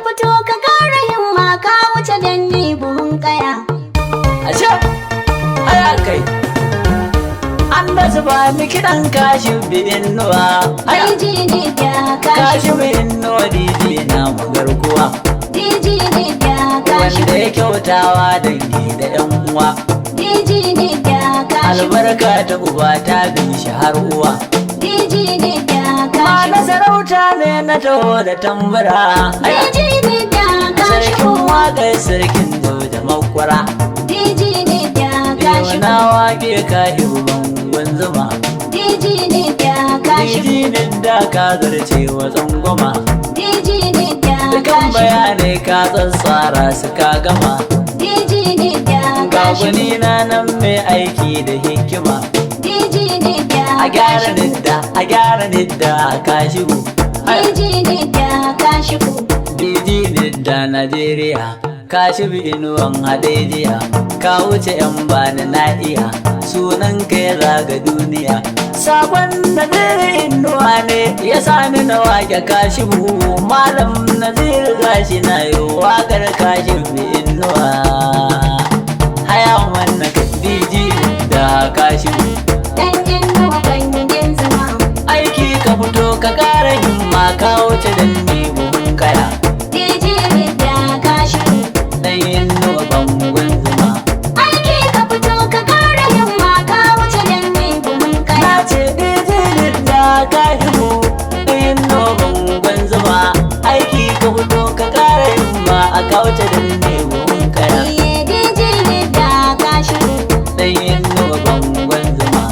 fito ka kara himma ka wuce danne buhun kaya. Ashe, aya kai. An da zuba mi kiɗan kashin biɗin nuwa. DJ ne da kashi. Kashin biɗin nuwa DJ na magarkuwa. DJ ne da kashi. Wanda ya kyautawa dangi da ƴan uwa. DJ ne da kashi. Albarka ta uba ta bin shi har uwa. DJ ne da Ma na kashi. sarauta ne na taho da tambura. DJ ne da kashi. Sarkin waƙar sarkin da makwara. DJ ne da Yau kashi. na waƙe ka bangon zuma. DJ ne da kashi. Dijinin da ka zarce wa tsangwama. DJ ne da Dukan kashi. bayanai ka tsatsara su ka gama. DJ ne da kashi. Gabani na nan mai aiki da hikima. DJ ne da A gyara kashi. nidda, a gyara nidda ka shigo. DJ ne da kashi. Dijinin da Najeriya ka shibi inuwan hadejiya. Ka wuce 'yan bani na iya sunan ka ya zaga duniya. Sabon Naziru inuwa ne ya sani na wake kashibu. Malam Naziru gashi na yi wakar kashibu inuwa. Haya wannan ka diji da kashibu. Dan inuwa bangin zuma. Aiki ka fito ka kara himma ka wuce danne buhun kaya. DJ ne da kashi. Dan inuwa bangon zuma. Aiki ka fito ka kara himma ka wuce danne buhun Na kaya. ce dijinin da kashibu. Dan inuwa bangon zuma. Aiki ka fito ka kara himma a ka wuce danne buhun kaya. DJ ne da kashi. Dan inuwa bangon zuma.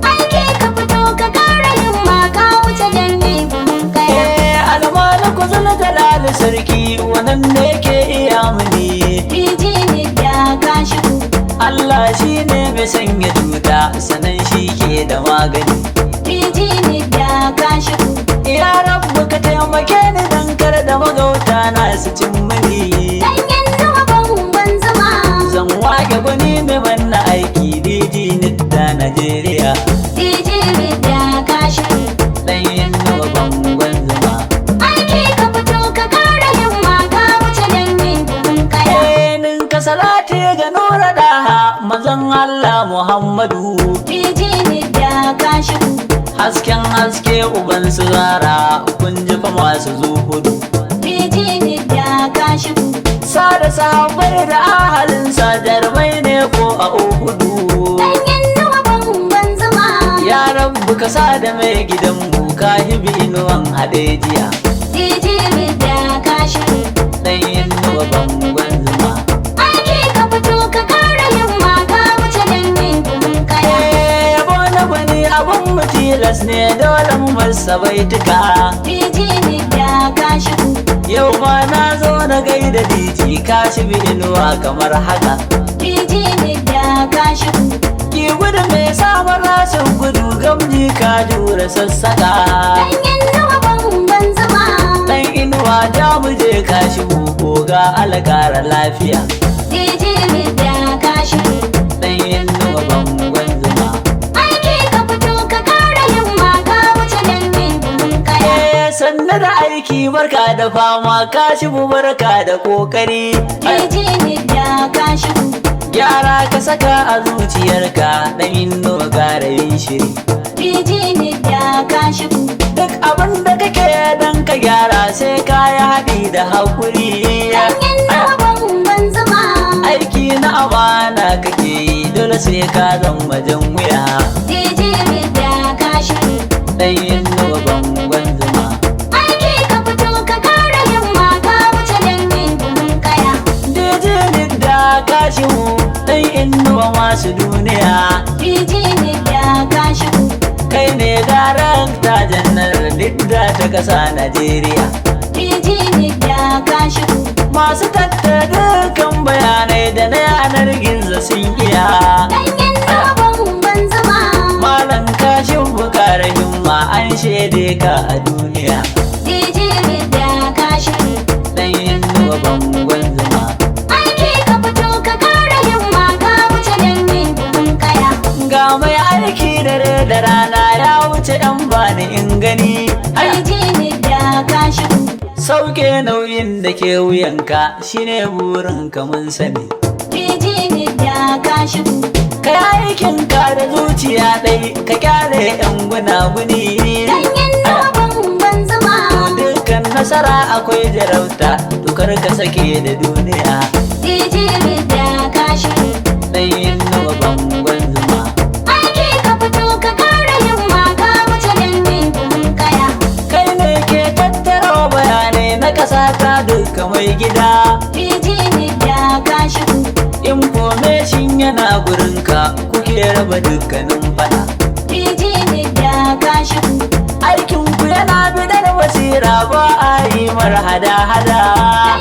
Aiki ka fito ka kara himma ka wuce danne buhun kaya. Almanu ku zana dalali sarki wannan ne ke iya muni. DJ ne da kashi. Allah shi ne mai sanya duda sanan shi ke da magani. DJ ne da kashi. Ya rabu ka taimake ni dan kar da magauta na su cin mani. Dan inuwa bangon zuma. Zan wake gwani mai manna aiki dijinin da Najeriya. DJ ne da kashi. Dan yin nawa bangon zuma. Aiki ka fito ka kara himma ka wuce danne buhun kaya. Enin ka salati ga nura daha mazan Allah Muhammadu. DJ ne da kashi. Hasken haske uban su zara kun ji fa masu zuhudu. DJ ne da kashi. Sada sahabbai da ahalinsa jarmai ne ko a uhudu. Dan inuwa bangon zuma. Ya rabu ka sa da mai gidan mu ka hibi inuwan hadejiya. DJ ne da kashi. Dan inuwa bangon zuma. Aiki ka fito ka kara himma ka wuce danne buhun kaya. Yabo na gwani abun mu tilas ne dole mu masa baituka. DJ ne da kashi. Yau ma na zo na gaida diji ka shibi inuwa kamar haka. DJ ne da kashi. Ki gudu mai samun rashin gudu gamji ka jura sassaka. Dan inuwa bangon zuma. Dan inuwa da mu je ka shigo ko ga alƙara lafiya. DJ ne da kashi. Dan inuwa bangon zuma. Aiki ka fito ka kara himma ka wuce danne buhun kaya. Sannu da aiki barka da fama ka shigo barka da kokari. DJ ne da kashi. Gyara ka saka a zuciyarka dan inuwa gara yin shiri. DJ ne da kashi. Duk abin da kake dan ka gyara sai ka yi haɗi da haƙuri. Dan inuwa bangon zuma. Aiki na amana kake yi dole sai ka zama jan wuya. DJ ne da kashi. Dan inuwa bangon zuma. Aiki ka fito ka kara himma ka wuce danne buhun kaya. Dijinin da kashi mu dan inuwa masu duniya. DJ ne da kashi. Kai ne darakta janar didda ta ƙasa Najeriya. DJ ne da kashi. Masu tattara dukkan bayanai da na yanar gizo sun iya. Dan inuwa bangon zuma. Malam kashin bukara himma an shaide ka a duniya. DJ ne da kashi. Dan inuwa bangon zuma. Aiki ka fito ka kara himma ka wuce danne buhun kaya. Ga mai aiki dare da rana ya wuce ɗan bani in gani. DJ ne da kashi. sauke nauyin da ke wuyanka shine burinka mun sani. Rijini da kashifu. Kai aikinka da zuciya ɗai ka kyale 'yan gunaguni. Ganyen noman ban zuma. Dukkan nasara akwai jarauta, tukar ka sake da duniya. Rijini da kashifu. Ɗayin nawa bangon zuma. Aiki ka fito ka kara himma ka wuce danne buhun kaya. Kai ne ke tattara bayanai na ƙasa ta duka mai gida. Rijini da kashifu. Information yana gurinka kuke raba dukkanin fada. Rijini da kashifu. Aikinku yana bidar basira ba a yi mara hada-hada.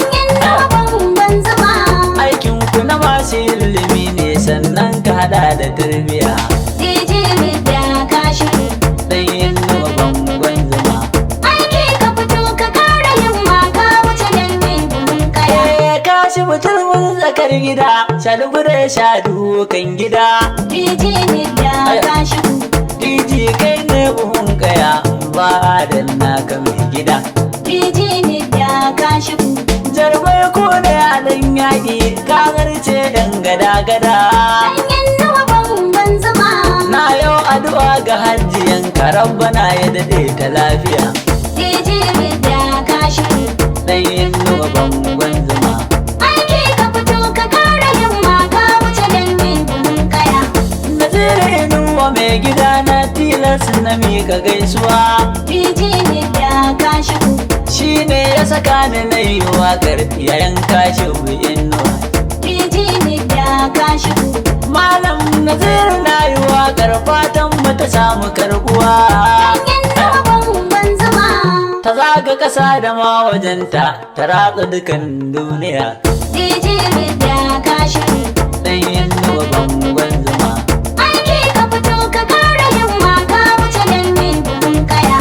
Ganyen noman ban zuma. Aikinku na masu ilimi ne sannan ka hada da tarbiya. Rijini da kashifu. Ɗayin nawa bangon zuma. Aiki ka fito ka kara himma ka wuce danne buhun kaya. Kashi mutumin tsakar gida, shalugu da sha dukan gida. Rijini da kashifu. Diji kai ne buhun kaya ba da naka mai gida. Rijini da kashifu. Jarbai ko ne a nan yaƙi kagarce ɗan gada-gada. Ganyen noman ban zuma. Na yau addu'a ga hajjiyanka rabbana ya daɗe ta lafiya. Rijini da kashifu. Ɗayin nawa bangon zuma. Aiki ka fito ka kara himma ka wuce danne buhun kaya. Nazira inuwa mai gida na tilas na mika gaisuwa. Rijini da kashifu. Shi ne ya saka ni na yi waƙar yayan kashe inuwa. Rijini da kashifu. Malam Nazir na yi waƙar fatan mu ta samu karbuwa. Ganyen noman ban zuma. Ta zaga ƙasa da ma wajenta ta ratsa dukan duniya. Rijini da kashifu. Ɗanyen nawa bangon zuma. Aiki ka fito ka kara himma ka wuce danne buhun kaya.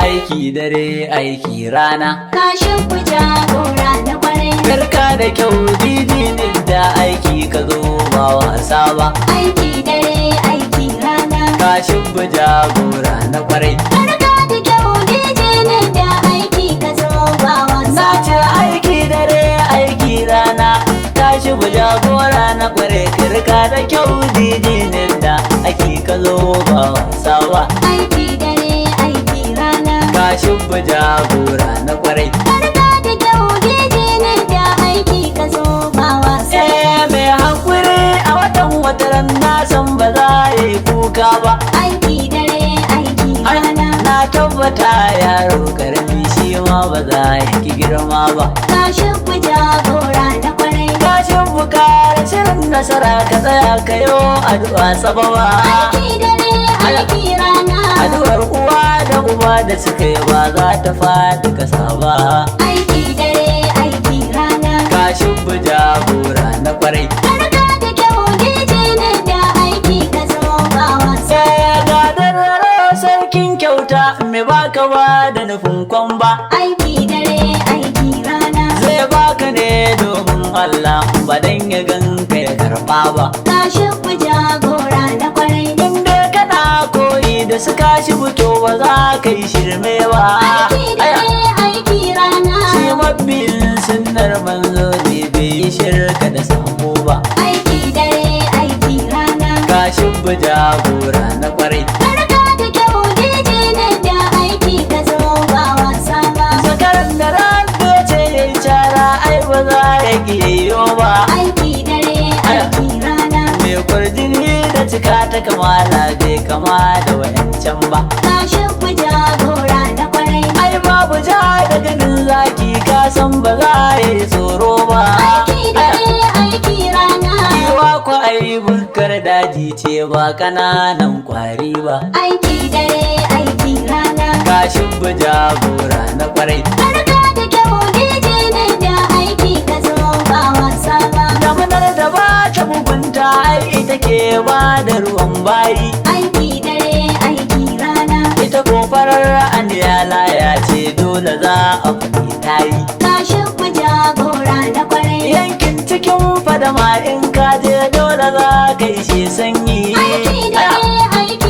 Aiki dare aiki rana. Kashin ku jagora na kwarai. Karka da kyau didinin da aiki ka zo ba wasa ba. Aiki dare aiki rana. Kashin bu jagora na kwarai. Karka da kyau ne da aiki ka zo ba wasa. Na ce aiki dare aiki rana. Kashi bu jagora na kwarai. Karka da kyau didinin da aiki ka zo ba wasa ba. Aiki dare aiki rana. Kashin bu jagora na kwarai. Karka da kyau ne da aiki ka zo ba wasa. Mai hankuri a wataran na san ba za ya yi kuka ba. Aiki dare aiki rana. Na tabbata yaro karami shi ma ba za ya ki girma ba. Kashin ku jagora na kwarai. Kashin bukara shirin nasara ka tsaya ka yo addu'a sababa. Aiki dare aiki rana. Addu'ar uwa da uba da suka yi ba za ta faɗi kasa ba. Aiki dare aiki rana. Kashin bu jagora na kwarai. Karka da kyau ne da aiki ka zo ba wasa. Gadar sarkin kyauta mai baka ba da nufin kwamba. Aiki dare aiki rana. Zai baka ne domin Allah ba dan ya ganka ya karɓa ba. Kashin ku jagora na kwarai. Inda kana koyi da su kashi fito ba za ka yi shirme ba. Aiki dare aiki rana. Shi mabiyin sunnar manzo ne bai yi shirka da sabo ba. Aiki dare aiki rana. Kashin bu jagora na kwarai. Karka da kyau ne da aiki ka zo ba wasa ba. Zakaran da rabbe ce ya yi cara ai ba za ya ƙiyo ba. Aiki dare aiki rana. Mai kwarjini da cika ta kamala bai kama da wayancan ba. Kashin ku jagora na kwarai. Ai babu ja da ganin zaki ka san ba za ya yi tsoro ba. Aiki dare aiki rana. Yiwa ku ai bulkar daji ce ba kananan kwari ba. Aiki dare aiki rana. Kashin bu jagora na kwarai. Karka da kyau ne da aiki ka zo ba wasa ba. Damunar da ba ta mugunta ai ita ke ba da ruwan bayi. Aiki dare aiki rana. Ita ko farar aniyala ya ce dole za a faɗi tayi. Kashin ku jagora na kwarai. Yankin cikin fadama in ka je dole za ka ishe sanyi. Aiki dare aiki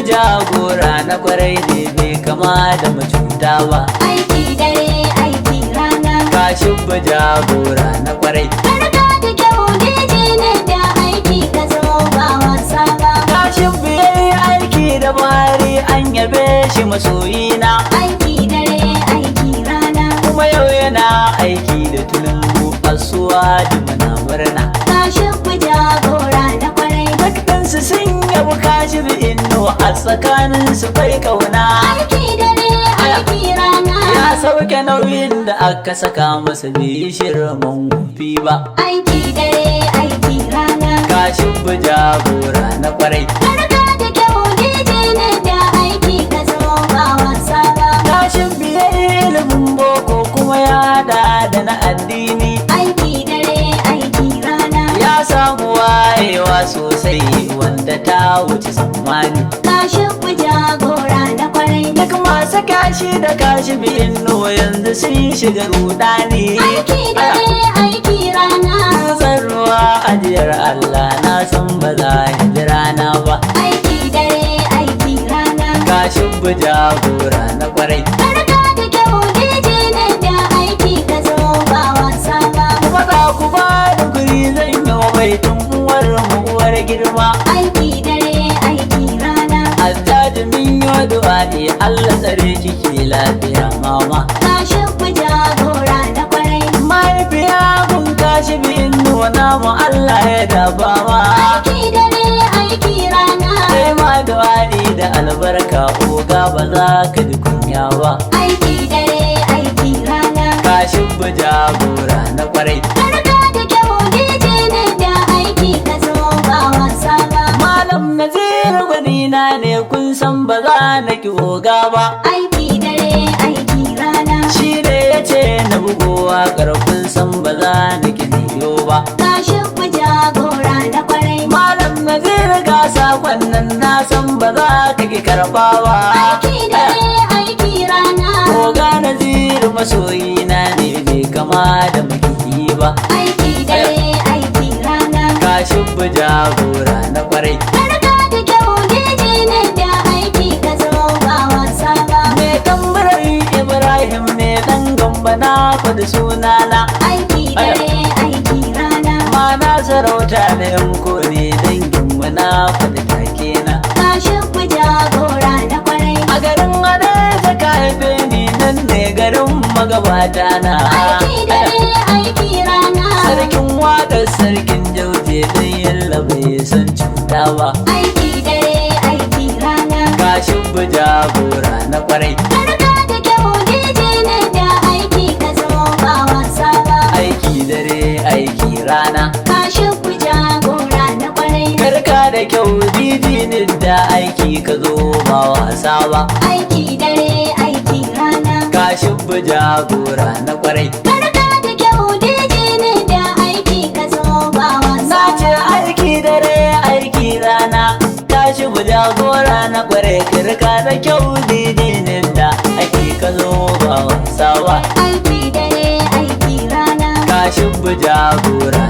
jagora na kwarai ne bai kama da macuta ba. Aiki dare aiki rana. Kashin jagora na kwarai. Barka da kyau DJ ne da aiki ka zo ba wasa ba. Kashin yayi aiki da bari an yabe shi masoyina. Aiki dare aiki rana. Kuma yau yana aiki da tulungu asuwa da muna murna. Kashin jagora na kwarai. Dukkansu sun yabu kashi inno a tsakanin su bai kauna. Aiki dare aiki rana. Ya sauke nauyin da aka saka masa bai shirman gufi ba. Aiki dare aiki rana. Kashin jagora na kwarai. Barka da kyau DJ ne da aiki ka zo ba wasa ba. Kashin ilimin boko kuma ya hada da na addini. Aiki dare aiki rana. Ya samu wayewa sosai wanda ta wuce tsammani. Kashin jagora na kwarai. Duk masu kashi da kashi inno yanzu sun shiga rudani. Aiki dare aiki rana. Zan ruwa ajiyar Allah na san ba za ji rana ba. Aiki dare aiki rana. Kashin jagora na kwarai. Barka da kyau DJ ne da aiki ka zo ba wasa ba. Kuma za ku ba da guri zan yi wa baitun uwar mu uwar girma. Aiki dare aiki rana. Ajajimin yau du'a'i Allah tsare kike lafiya mama. Kashin jagora na kwarai. Mahaifiya kun kashi bin nuna mu Allah ya dafa ma. Aiki dare aiki rana. Sai ma du'a'i da albarka oga ba za ka ji kunya ba. Aiki dare aiki rana. Kashin jagora na kwarai. Barka da kyau DJ ne da aiki ka zo ba wasa ba. Malam Naziru gwanina ne kun san ba za na ki oga ba. Aiki dare aiki rana. Shi ne ya ce na bugowa kun san ba za na ki niyo ba. Kashin jagora na kwarai. Malam Naziru ga sakon nan na san ba za ka ki karba ba. Aiki dare aiki rana. Oga Naziru masoyina ne bai kama da makiki ba. Aiki dare aiki rana. Kashin jagora na kwarai. Barka da kyau DJ ne da aiki ka zo ba wasa ba. Me tambarar Ibrahim ne dan gamba na faɗi sunana. Aiki dare aiki rana. Mana sarauta na yanko ne dangin mu na faɗi take na. Kashin jagora na kwarai. A garin Adai ka haife ni nan ne garin magabata na. Aiki dare aiki rana. Sarkin waƙar sarkin jauje dan yalla bai san cuta ba. Aiki dare aiki rana. Kashin jagora na kwarai. Barka da kyau DJ ne da aiki ka zo ba wasa ba. Aiki dare aiki rana. Kashin jagora na kwarai. Karka da kyau didi da aiki ka zo ba wasa ba. Aiki dare aiki rana. Kashin jagora na kwarai. Barka da kyau DJ ne da aiki ka zo ba wasa Na ce aiki dare aiki rana. Kashin jagora na kwarai. Karka da kyau didi da aiki ka zo ba wasa ba. aiki dare aiki rana. Kashin jagora